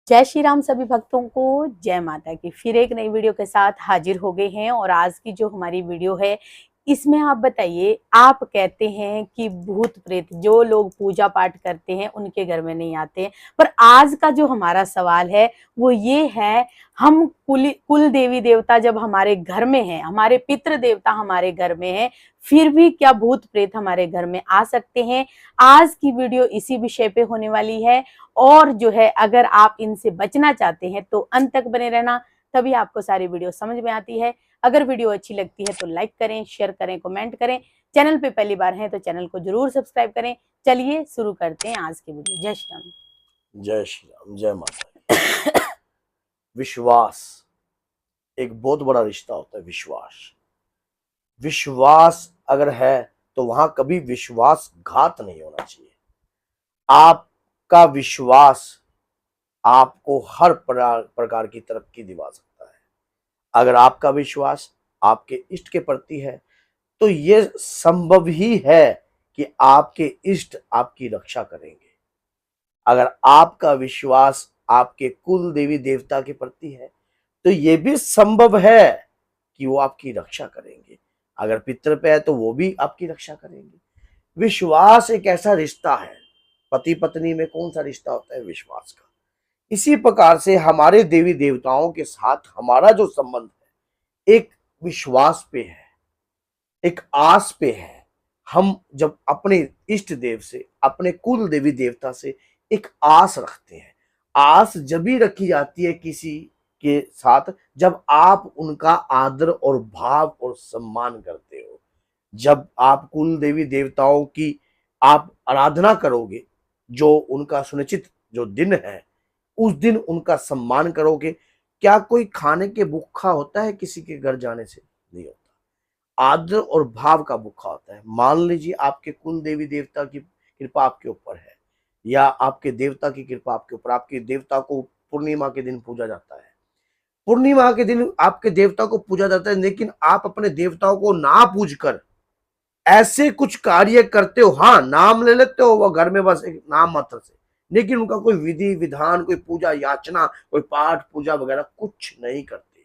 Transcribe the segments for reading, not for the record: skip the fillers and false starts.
जय श्री राम सभी भक्तों को, जय माता की। फिर एक नई वीडियो के साथ हाजिर हो गए हैं और आज की जो हमारी वीडियो है इसमें आप बताइए, आप कहते हैं कि भूत प्रेत जो लोग पूजा पाठ करते हैं उनके घर में नहीं आते हैं, पर आज का जो हमारा सवाल है वो ये है, हम कुल देवी देवता जब हमारे घर में हैं, हमारे पितृ देवता हमारे घर में हैं, फिर भी क्या भूत प्रेत हमारे घर में आ सकते हैं? आज की वीडियो इसी विषय पे होने वाली है। और जो है, अगर आप इनसे बचना चाहते हैं तो अंत तक बने रहना, तभी आपको सारी वीडियो समझ में आती है। अगर वीडियो अच्छी लगती है तो लाइक करें, शेयर करें, कमेंट करें। चैनल पे पहली बार हैं तो चैनल को जरूर सब्सक्राइब करें। चलिए शुरू करते हैं आज की वीडियो। जय श्री राम। जय श्री राम, जय माता। विश्वास एक बहुत बड़ा रिश्ता होता है। विश्वास अगर है तो वहां कभी विश्वासघात नहीं होना चाहिए। आपका विश्वास आपको हर प्रकार की तरक्की दिवा सकता है। अगर आपका विश्वास आपके इष्ट के प्रति है तो ये संभव ही है कि आपके इष्ट आपकी रक्षा करेंगे। अगर आपका विश्वास आपके कुल देवी देवता के प्रति है तो यह भी संभव है कि वो आपकी रक्षा करेंगे। अगर पितृ पे है तो वो भी आपकी रक्षा करेंगे। विश्वास एक ऐसा रिश्ता है, पति पत्नी में कौन सा रिश्ता होता है? विश्वास का। इसी प्रकार से हमारे देवी देवताओं के साथ हमारा जो संबंध है एक विश्वास पे है, एक आस पे है। हम जब अपने इष्ट देव से, अपने कुल देवी देवता से एक आस रखते हैं। आस जब भी रखी जाती है किसी के साथ जब आप उनका आदर और भाव और सम्मान करते हो। जब आप कुल देवी देवताओं की आप आराधना करोगे, जो उनका सुनिश्चित जो दिन है उस दिन उनका सम्मान करोगे। क्या कोई खाने के भूखा होता है किसी के घर जाने से? नहीं होता। आदर और भाव का भूखा होता है। मान लीजिए आपके कुल देवी देवता की कृपा आपके ऊपर है या आपके देवता की कृपा आपके ऊपर, आपके देवता को पूर्णिमा के दिन पूजा जाता है। पूर्णिमा के दिन आपके देवता को पूजा जाता है, लेकिन आप अपने देवताओं को ना पूज कर ऐसे कुछ कार्य करते हो। हाँ, नाम ले लेते हो वो घर में बस एक नाम मात्र से, लेकिन उनका कोई विधि विधान, कोई पूजा याचना, कोई पाठ पूजा वगैरह कुछ नहीं करते।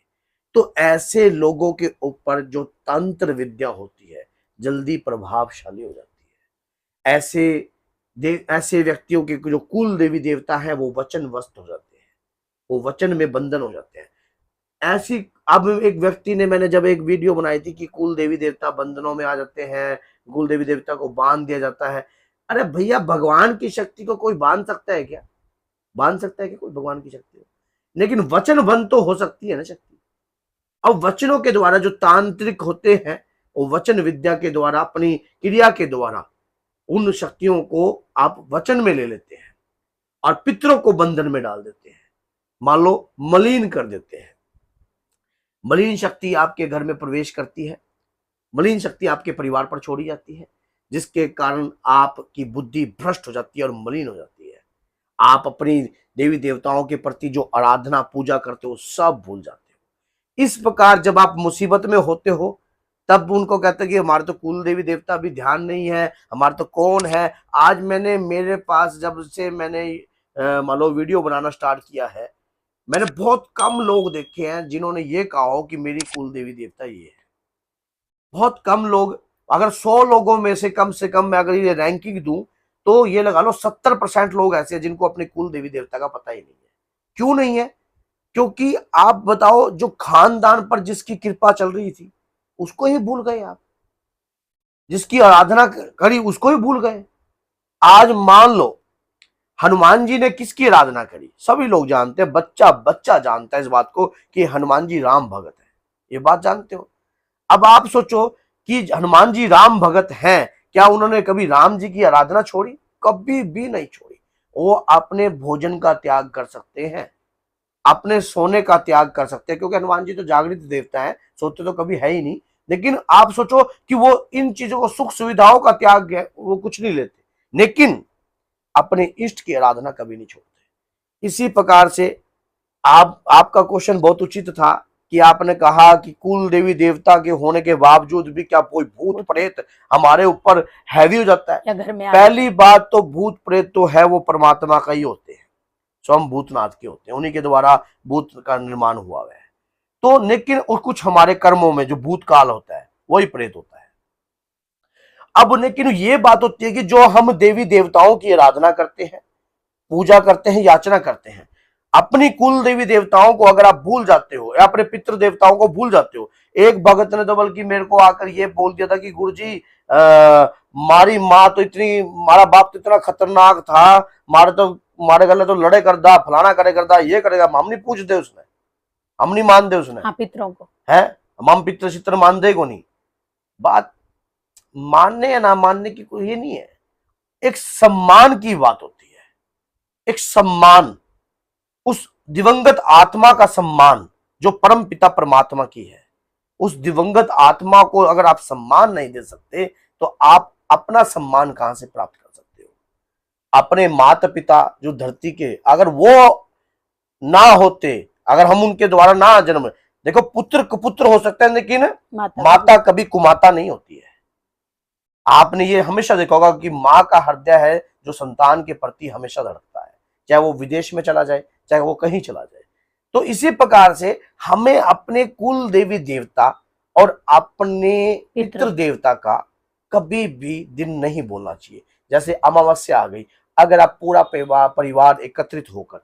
तो ऐसे लोगों के ऊपर जो तंत्र विद्या होती है जल्दी प्रभावशाली हो जाती है। ऐसे व्यक्तियों के जो कुल देवी देवता है वो वचनवस्त हो जाते हैं, वो वचन में बंधन हो जाते हैं। ऐसी अब एक व्यक्ति ने, मैंने जब एक वीडियो बनाई थी कि कुल देवी देवता बंधनों में आ जाते हैं, कुल देवी देवता को बांध दिया जाता है। अरे भैया, भगवान की शक्ति को कोई बांध सकता है क्या? बांध सकता है कि कोई भगवान की शक्ति हो? लेकिन वचन बंध तो हो सकती है ना शक्ति। अब वचनों के द्वारा जो तांत्रिक होते हैं वो वचन विद्या के द्वारा, अपनी क्रिया के द्वारा उन शक्तियों को आप वचन में ले लेते हैं और पितरों को बंधन में डाल देते हैं। मान लो मलिन कर देते हैं। मलिन शक्ति आपके घर में प्रवेश करती है, मलिन शक्ति आपके परिवार पर छोड़ी जाती है, जिसके कारण आपकी बुद्धि भ्रष्ट हो जाती है और मलिन हो जाती है। आप अपनी देवी देवताओं के प्रति जो आराधना पूजा करते हो सब भूल जाते हो। इस प्रकार जब आप मुसीबत में होते हो तब उनको कहते हैं कि हमारे तो कुल देवी देवता भी ध्यान नहीं है, हमारे तो कौन है। आज मेरे पास जब से मैंने मान लो वीडियो बनाना स्टार्ट किया है, मैंने बहुत कम लोग देखे हैं जिन्होंने ये कहा हो कि मेरी कुल देवी देवता ये है। बहुत कम लोग। अगर 100 लोगों में से कम मैं अगर ये रैंकिंग दूं तो ये लगा लो 70% लोग ऐसे हैं जिनको अपने कुल देवी देवता का पता ही नहीं है। क्यों नहीं है? क्योंकि आप बताओ, जो खानदान पर जिसकी कृपा चल रही थी उसको ही भूल गए आप, जिसकी आराधना करी उसको ही भूल गए। आज मान लो हनुमान जी ने किसकी आराधना करी, सभी लोग जानते हैं, बच्चा बच्चा जानता है इस बात को कि हनुमान जी राम भगत है। ये बात जानते हो। अब आप सोचो कि हनुमान जी राम भगत हैं, क्या उन्होंने कभी राम जी की आराधना छोड़ी? कभी भी नहीं छोड़ी। वो अपने भोजन का त्याग कर सकते हैं, अपने सोने का त्याग कर सकते हैं, क्योंकि हनुमान जी तो जागृत देवता है, सोते तो कभी है ही नहीं। लेकिन आप सोचो कि वो इन चीजों को, सुख सुविधाओं का त्याग है, वो कुछ नहीं लेते, लेकिन अपने इष्ट की आराधना कभी नहीं छोड़ते। इसी प्रकार से आपका क्वेश्चन बहुत उचित था कि आपने कहा कि कुल देवी देवता के होने के बावजूद भी क्या कोई भूत प्रेत हमारे ऊपर हैवी हो जाता है? या घर में पहली बात तो भूत प्रेत तो है वो परमात्मा का ही होते हैं। स्वयं भूतनाथ के होते हैं, उन्हीं के द्वारा भूत का निर्माण हुआ है। तो लेकिन और कुछ हमारे कर्मों में जो भूतकाल होता है वही प्रेत होता है। अब लेकिन ये बात होती है कि जो हम देवी देवताओं की आराधना करते हैं, पूजा करते हैं, याचना करते हैं, अपनी कुल देवी देवताओं को अगर आप भूल जाते हो या अपने पितृ देवताओं को भूल जाते हो। एक भगत ने तो बल्कि मेरे को आकर ये बोल दिया था कि गुरुजी मारी माँ तो इतनी, मारा बाप तो इतना खतरनाक था, मारे गले तो लड़े करदा, फलाना करे करदा, ये करेगा, हम नहीं पूछ दे उसने, हम नहीं मान दे उसने। हाँ, पितरों को है, हम पितृ चित्र मान दे को नहीं। बात मानने या ना मानने की कोई ये नहीं है, एक सम्मान की बात होती है, एक सम्मान, उस दिवंगत आत्मा का सम्मान जो परम पिता परमात्मा की है। उस दिवंगत आत्मा को अगर आप सम्मान नहीं दे सकते तो आप अपना सम्मान कहां से प्राप्त कर सकते हो। अपने माता पिता जो धरती के, अगर वो ना होते, अगर हम उनके द्वारा ना जन्म, देखो पुत्र कुपुत्र हो सकता है लेकिन माता कभी कुमाता नहीं होती है। आपने ये हमेशा देखा होगा कि माँ का हृदय है जो संतान के प्रति हमेशा धड़कता है, चाहे वो विदेश में चला जाए, चाहे वो कहीं चला जाए। तो इसी प्रकार से हमें अपने कुल देवी देवता और अपने पितृ देवता का कभी भी दिन नहीं बोलना चाहिए। जैसे अमावस्या आ गई, अगर आप पूरा परिवार एकत्रित होकर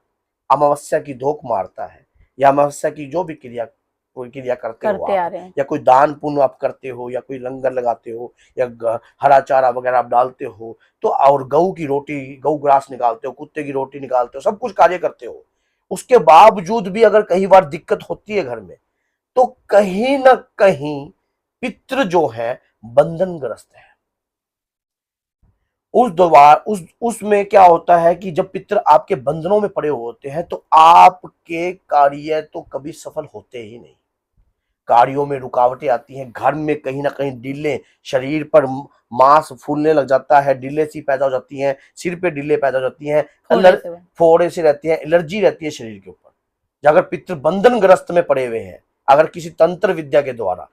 अमावस्या की धोख मारता है या अमावस्या की जो भी क्रिया करते हो आप, या कोई दान पुण्य आप करते हो, या कोई लंगर लगाते हो, या हरा चारा वगैरह आप डालते हो, तो और गऊ की रोटी, गऊ ग्रास निकालते हो, कुत्ते की रोटी निकालते हो, सब कुछ कार्य करते हो, उसके बावजूद भी अगर कई बार दिक्कत होती है घर में, तो कहीं ना कहीं पितृ जो है बंधनग्रस्त है। उसमें क्या होता है कि जब पितृ आपके बंधनों में पड़े होते हैं तो आपके कार्य तो कभी सफल होते ही नहीं, कार्यों में रुकावटें आती हैं, घर में कहीं ना कहीं ढीले, शरीर पर मांस फूलने लग जाता है, ढीले सी पैदा हो जाती हैं, सिर पे ढीले पैदा हो जाती हैं, फोड़े से रहती है, एलर्जी रहती है शरीर के ऊपर। अगर पितृ बंधन ग्रस्त में पड़े हुए हैं अगर किसी तंत्र विद्या के द्वारा,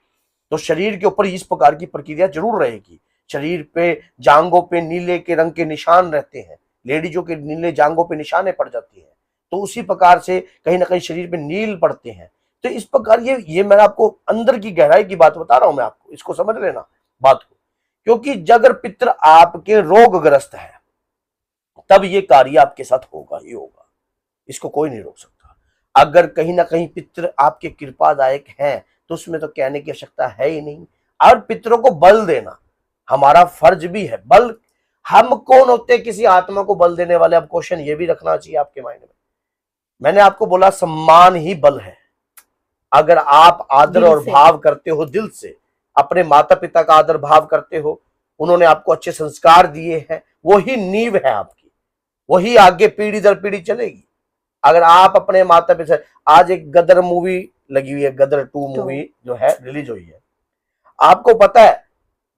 तो शरीर के ऊपर इस प्रकार की प्रक्रिया जरूर रहेगी। शरीर पे जांघों पे नीले के रंग के निशान रहते हैं, लेडीजों के नीले जांघों पे निशाने पड़ जाती हैं, तो उसी प्रकार से कहीं ना कहीं शरीर पे नील पड़ते हैं। तो इस प्रकार ये मैं आपको अंदर की गहराई की बात बता रहा हूं, मैं आपको इसको समझ लेना बात को, क्योंकि अगर पितृ आपके रोगग्रस्त है तब ये कार्य आपके साथ होगा ही होगा, इसको कोई नहीं रोक सकता। अगर कहीं ना कहीं पितृ आपके कृपादायक हैं तो उसमें तो कहने की आवश्यकता है ही नहीं। और पितरों को बल देना हमारा फर्ज भी है। बल हम कौन होते किसी आत्मा को बल देने वाले, अब क्वेश्चन ये भी रखना चाहिए आपके माइंड में। मैंने आपको बोला सम्मान ही बल है। अगर आप आदर और भाव करते हो दिल से, अपने माता पिता का आदर भाव करते हो, उन्होंने आपको अच्छे संस्कार दिए हैं, वही नींव है आपकी, वही आगे पीढ़ी दर पीढ़ी चलेगी। अगर आप अपने माता पिता, आज एक गदर मूवी लगी हुई है, गदर 2 मूवी जो है रिलीज हुई है, आपको पता है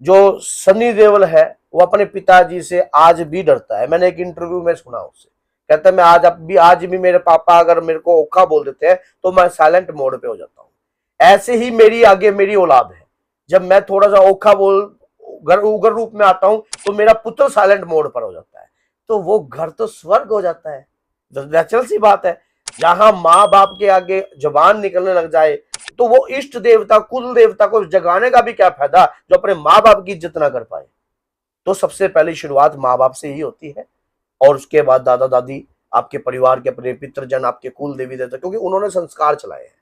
जो सनी देओल है वो अपने पिताजी से आज भी डरता है। मैंने एक इंटरव्यू में सुना उससे, कहता है मैं आज भी मेरे पापा अगर मेरे को ओखा बोल देते हैं तो मैं साइलेंट मोड पे हो जाता हूँ। ऐसे ही मेरी औलाद है, जब मैं थोड़ा सा ओखा बोल उग्र रूप में आता हूं तो मेरा पुत्र साइलेंट मोड पर हो जाता है, तो वो घर तो स्वर्ग हो जाता है। नेचुरल सी बात है। जहां माँ बाप के आगे जबान निकलने लग जाए तो वो इष्ट देवता कुल देवता को जगाने का भी क्या फायदा जो अपने माँ बाप की इज्जत ना कर पाए। तो सबसे पहली शुरुआत माँ बाप से ही होती है, और उसके बाद दादा दादी, आपके परिवार के अपने पितृजन, आपके कुल देवी देवता, क्योंकि उन्होंने संस्कार चलाए हैं।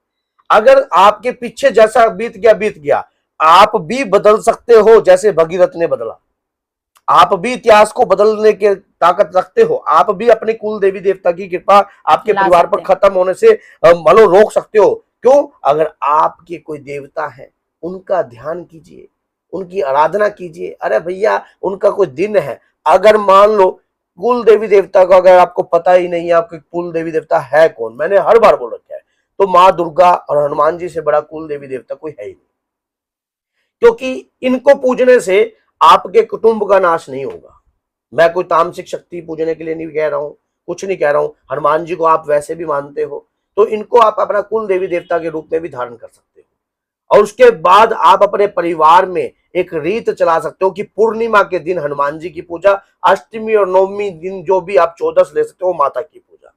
अगर आपके पीछे जैसा बीत गया आप भी बदल सकते हो, जैसे भगीरथ ने बदला। आप भी इतिहास को बदलने की ताकत रखते हो। आप भी अपने कुल देवी देवता की कृपा आपके परिवार पर खत्म होने से मतलब रोक सकते हो। क्यों? अगर आपके कोई देवता है उनका ध्यान कीजिए, उनकी आराधना कीजिए। अरे भैया उनका कोई दिन है। अगर मान लो कुल देवी देवता का अगर आपको पता ही नहीं है आपके कुल देवी देवता है कौन, मैंने हर बार बोल रखा है, तो माँ दुर्गा और हनुमान जी से बड़ा कुल देवी देवता कोई है ही नहीं, क्योंकि इनको पूजने से आपके कुटुंब का नाश नहीं होगा। मैं कोई तामसिक शक्ति पूजने के लिए नहीं कह रहा हूं, कुछ नहीं कह रहा हूं। हनुमान जी को आप वैसे भी मानते हो तो इनको आप अपना कुल देवी देवता के रूप में भी धारण कर सकते हो। और उसके बाद आप अपने परिवार में एक रीत चला सकते हो कि पूर्णिमा के दिन हनुमान जी की पूजा, अष्टमी और नवमी दिन जो भी आप 14 ले सकते हो माता की पूजा।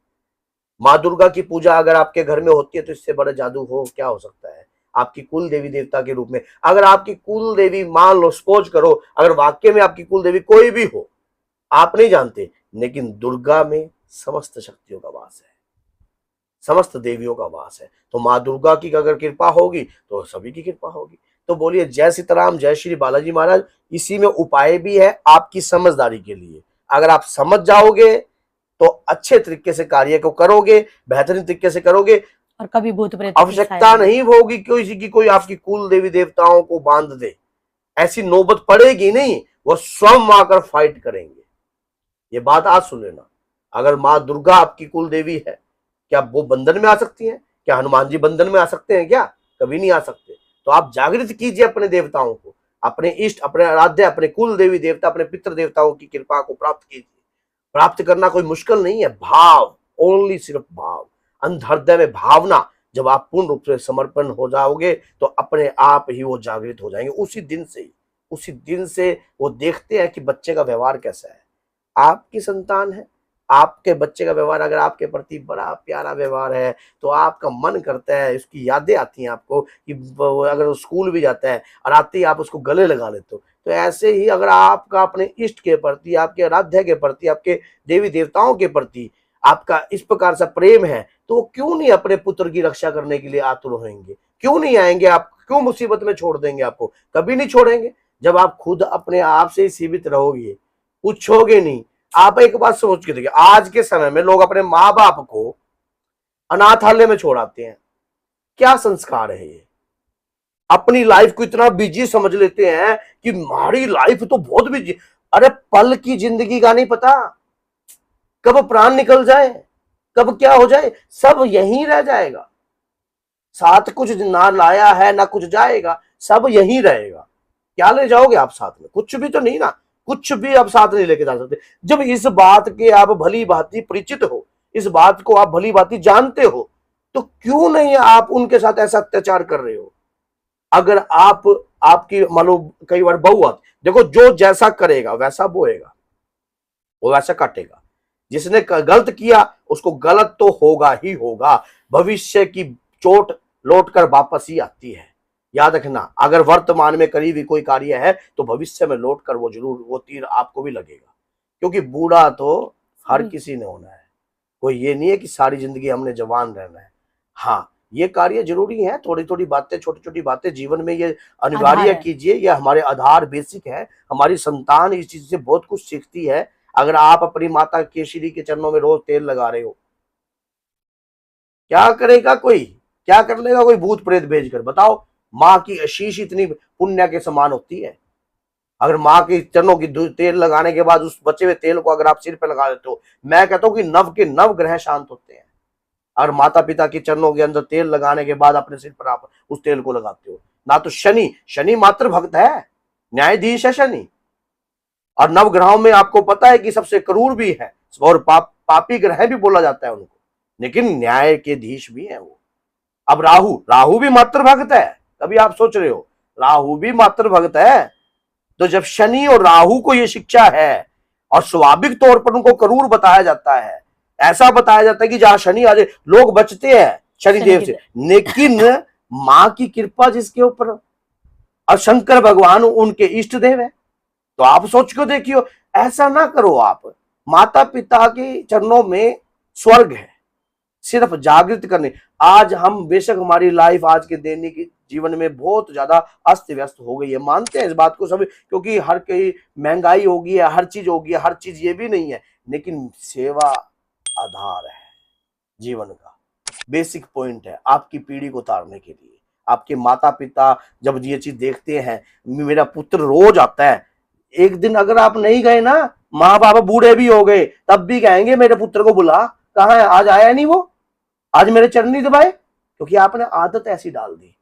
माँ दुर्गा की पूजा अगर आपके घर में होती है तो इससे बड़ा जादू हो क्या हो सकता है। आपकी कुल देवी देवता के रूप में, अगर आपकी कुल देवी, मान लो सपोज करो, अगर वाक्य में आपकी कुल देवी कोई भी हो, आप नहीं जानते, लेकिन दुर्गा में समस्त शक्तियों का वास है, समस्त देवियों का वास है। तो माँ दुर्गा की अगर कृपा होगी तो सभी की कृपा होगी। तो बोलिए जय सीताराम, जय श्री बालाजी महाराज। इसी में उपाय भी है आपकी समझदारी के लिए। अगर आप समझ जाओगे तो अच्छे तरीके से कार्य को करोगे, बेहतरीन तरीके से करोगे, और कभी भूत प्रेत आवश्यकता नहीं होगी किसी की कोई आपकी कुल देवी देवताओं को बांध दे, ऐसी नौबत पड़ेगी नहीं, वो स्वयं आकर फाइट करेंगे। ये बात आज सुन लेना। अगर माँ दुर्गा आपकी कुल देवी है, क्या वो बंधन में आ सकती है? क्या हनुमान जी बंधन में आ सकते हैं क्या? कभी नहीं आ सकते। तो आप जागृत कीजिए अपने देवताओं को, अपने इष्ट, अपने आराध्य, अपने कुल देवी देवता, अपने पितृ देवताओं की कृपा को प्राप्त कीजिए। प्राप्त करना कोई मुश्किल नहीं है, भाव, ओनली सिर्फ भाव, अंतर्हृदय में भावना। जब आप पूर्ण रूप से समर्पण हो जाओगे तो अपने आप ही वो जागृत हो जाएंगे। उसी दिन से ही, उसी दिन से वो देखते हैं कि बच्चे का व्यवहार कैसा है। आपकी संतान है, आपके बच्चे का व्यवहार अगर आपके प्रति बड़ा प्यारा व्यवहार है तो आपका मन करता है, उसकी यादें आती हैं आपको कि अगर वो स्कूल भी जाता है और आते ही आप उसको गले लगा लेते हो। तो ऐसे ही अगर आपका अपने इष्ट के प्रति, आपके आराध्य के प्रति, आपके देवी देवताओं के प्रति आपका इस प्रकार से प्रेम है तो वो क्यों नहीं अपने पुत्र की रक्षा करने के लिए आतुर होंगे? क्यों नहीं आएंगे? आप क्यों मुसीबत में छोड़ देंगे? आपको कभी नहीं छोड़ेंगे। जब आप खुद अपने आप से ही सीमित रहोगे, पूछोगे नहीं। आप एक बात सोच के देखिए, आज के समय में लोग अपने माँ बाप को अनाथालय में छोड़ाते हैं। क्या संस्कार है ये? अपनी लाइफ को इतना बिजी समझ लेते हैं कि हमारी लाइफ तो बहुत बिजी। अरे पल की जिंदगी का नहीं पता, कब प्राण निकल जाए, कब क्या हो जाए, सब यहीं रह जाएगा। साथ कुछ ना लाया है ना कुछ जाएगा, सब यहीं रहेगा। क्या ले जाओगे आप साथ में? कुछ भी तो नहीं ना, कुछ भी आप साथ नहीं लेके जा सकते। जब इस बात के आप भली भांति परिचित हो, इस बात को आप भली भांति जानते हो, तो क्यों नहीं आप उनके साथ ऐसा अत्याचार कर रहे हो? अगर आप, आपकी मान लो कई बार बहू आती, देखो जो जैसा करेगा वैसा बोएगा, वो वैसा काटेगा। जिसने गलत किया उसको गलत तो होगा ही होगा। भविष्य की चोट लौट कर वापस ही आती है, याद रखना। अगर वर्तमान में करी हुई कोई कार्य है तो भविष्य में लौट कर वो जरूर, वो तीर आपको भी लगेगा। क्योंकि बूढ़ा तो हर किसी ने होना है, कोई ये नहीं है कि सारी जिंदगी हमने जवान रहना है। हाँ, ये कार्य जरूरी है, थोड़ी थोड़ी बातें, छोटी छोटी बातें जीवन में ये अनिवार्य कीजिए। ये हमारे आधार बेसिक है। हमारी संतान इस चीज से बहुत कुछ सीखती है। अगर आप अपनी माता केशरी के चरणों में रोज तेल लगा रहे हो, क्या करेगा कोई? क्या कर लेगा कोई भूत प्रेत भेजकर? बताओ। माँ की आशीष इतनी पुण्य के समान होती है। अगर माँ के चरणों की तेल लगाने के बाद उस बचे हुए तेल को अगर आप सिर पे लगा देते हो, मैं कहता हूं कि नव के नव ग्रह शांत होते हैं। और माता पिता के चरणों के अंदर तेल लगाने के बाद अपने सिर पर आप उस तेल को लगाते हो ना, तो शनि मात्र भक्त है, न्यायाधीश है शनि। और नव ग्रहों में आपको पता है कि सबसे क्रूर भी है और पापी ग्रह भी बोला जाता है उनको, लेकिन न्याय के धीश भी है वो। अब राहु भी मात्र भक्त है। कभी आप सोच रहे हो राहु भी मात्र भक्त है? तो जब शनि और राहु को ये शिक्षा है और स्वाभाविक तौर पर उनको क्रूर बताया जाता है, ऐसा बताया जाता है कि जहां शनि आ जाए लोग बचते हैं शनिदेव से, लेकिन मां की कृपा जिसके ऊपर, और शंकर भगवान उनके इष्ट देव है। तो आप सोच को देखियो, ऐसा ना करो आप। माता पिता के चरणों में स्वर्ग है, सिर्फ जागृत करने। आज हम बेशक हमारी लाइफ आज के दैनिक जीवन में बहुत ज्यादा अस्त व्यस्त हो गई है, मानते हैं इस बात को सभी, क्योंकि हर कहीं महंगाई होगी है, हर चीज होगी है, हर चीज ये भी नहीं है, लेकिन सेवा आधार है जीवन का, बेसिक पॉइंट है आपकी पीढ़ी को उतारने के लिए। आपके माता पिता जब ये चीज देखते हैं, मेरा पुत्र रोज आता है, एक दिन अगर आप नहीं गए ना, माँ बाप बूढ़े भी हो गए तब भी कहेंगे मेरे पुत्र को बुला, कहाँ है, आज आया नहीं वो, आज मेरे चरण नहीं दबाए, क्योंकि आपने आदत ऐसी डाल दी।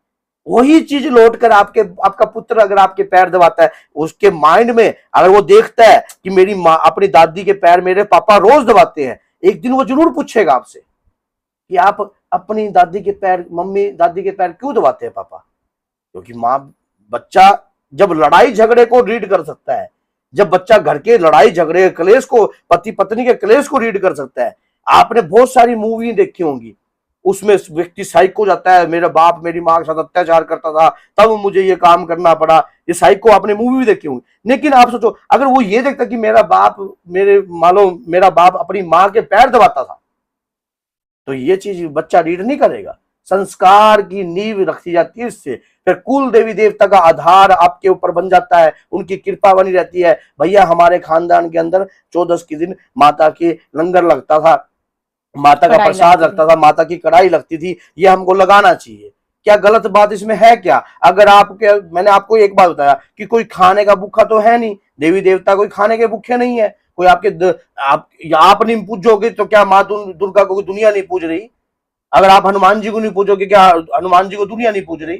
वही चीज लौट कर आपका पुत्र अगर आपके पैर दबाता है, उसके माइंड में अगर वो देखता है कि मेरी माँ, अपनी दादी के पैर मेरे पापा रोज दबाते हैं, एक दिन वो जरूर पूछेगा आपसे कि आप अपनी दादी के पैर, मम्मी दादी के पैर क्यों दबाते हैं पापा? क्योंकि माँ, बच्चा जब लड़ाई झगड़े को रीड कर सकता है, जब बच्चा घर के लड़ाई झगड़े क्लेश को, पति पत्नी के क्लेश को रीड कर सकता है, आपने बहुत सारी मूवी देखी होंगी, उसमें व्यक्ति साइको जाता है, मेरा बाप मेरी माँ के साथ अत्याचार करता था तब मुझे ये काम करना पड़ा, ये साइको आपने मूवी भी देखी होंगी। लेकिन आप सोचो अगर वो ये देखता कि मेरा बाप मान लो मेरा बाप अपनी माँ के पैर दबाता था, तो ये चीज बच्चा रीड नहीं करेगा। संस्कार की नींव रखी जाती है इससे, फिर कुल देवी देवता का आधार आपके ऊपर बन जाता है, उनकी कृपा बनी रहती है। भैया हमारे खानदान के अंदर 14 के दिन माता के लंगर लगता था, माता का प्रसाद लगता था, माता की कढ़ाई लगती थी, ये हमको लगाना चाहिए। क्या गलत बात इसमें है क्या? अगर मैंने आपको एक बात बताया कि कोई खाने का भूखा तो है नहीं, देवी देवता कोई खाने के भूखे नहीं है, कोई आप नहीं पूजोगे तो क्या माँ दुर्गा को दुनिया नहीं पूज रही? अगर आप हनुमान जी को नहीं पूजोगे क्या हनुमान जी को दुनिया नहीं पूज रही?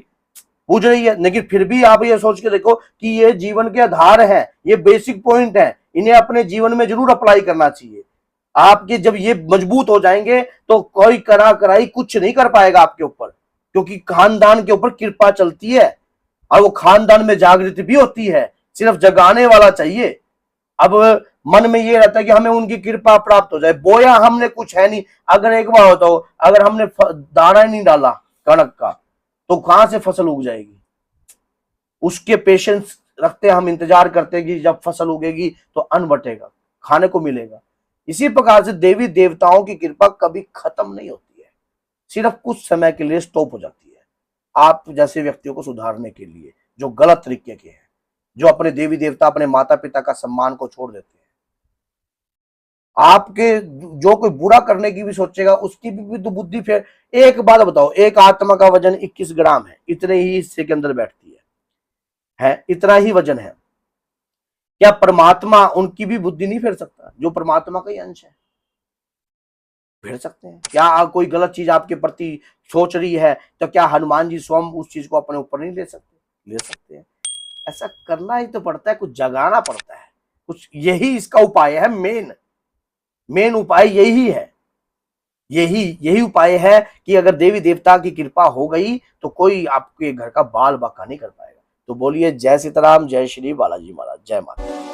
पूज रही है। लेकिन फिर भी आप ये सोच के देखो कि ये जीवन के आधार है, ये बेसिक पॉइंट है, इन्हें अपने जीवन में जरूर अप्लाई करना चाहिए। आपके जब ये मजबूत हो जाएंगे तो कोई कराई कुछ नहीं कर पाएगा आपके ऊपर, क्योंकि खानदान के ऊपर कृपा चलती है और वो खानदान में जागृति भी होती है, सिर्फ जगाने वाला चाहिए। अब मन में ये रहता है कि हमें उनकी कृपा प्राप्त हो जाए, बोया हमने कुछ है नहीं। अगर एक बार होता हो, अगर हमने दाना ही नहीं डाला कणक का तो कहां से फसल उग जाएगी? उसके पेशेंस रखते हम, इंतजार करते हैं कि जब फसल उगेगी तो अन्न बटेगा, खाने को मिलेगा। इसी प्रकार से देवी देवताओं की कृपा कभी खत्म नहीं होती है, सिर्फ कुछ समय के लिए स्टॉप हो जाती है आप जैसे व्यक्तियों को सुधारने के लिए जो गलत तरीके के हैं, जो अपने देवी देवता अपने माता पिता का सम्मान को छोड़ देते हैं। आपके जो कोई बुरा करने की भी सोचेगा उसकी भी तो बुद्धि फिर। एक बात बताओ, एक आत्मा का वजन 21 ग्राम है, इतने ही हिस्से के अंदर बैठती है इतना ही वजन है। क्या परमात्मा उनकी भी बुद्धि नहीं फेर सकता? जो परमात्मा का ही अंश है, फेर सकते हैं। क्या कोई गलत चीज आपके प्रति सोच रही है तो क्या हनुमान जी स्वयं उस चीज को अपने ऊपर नहीं ले सकते? ले सकते हैं। ऐसा करना ही तो पड़ता है, कुछ जगाना पड़ता है, कुछ यही इसका उपाय है। मेन उपाय यही है, यही उपाय है कि अगर देवी देवता की कृपा हो गई तो कोई आपके घर का बाल बाका नहीं कर पाएगा। तो बोलिए जय सीताराम, जय श्री बालाजी महाराज, जय माता।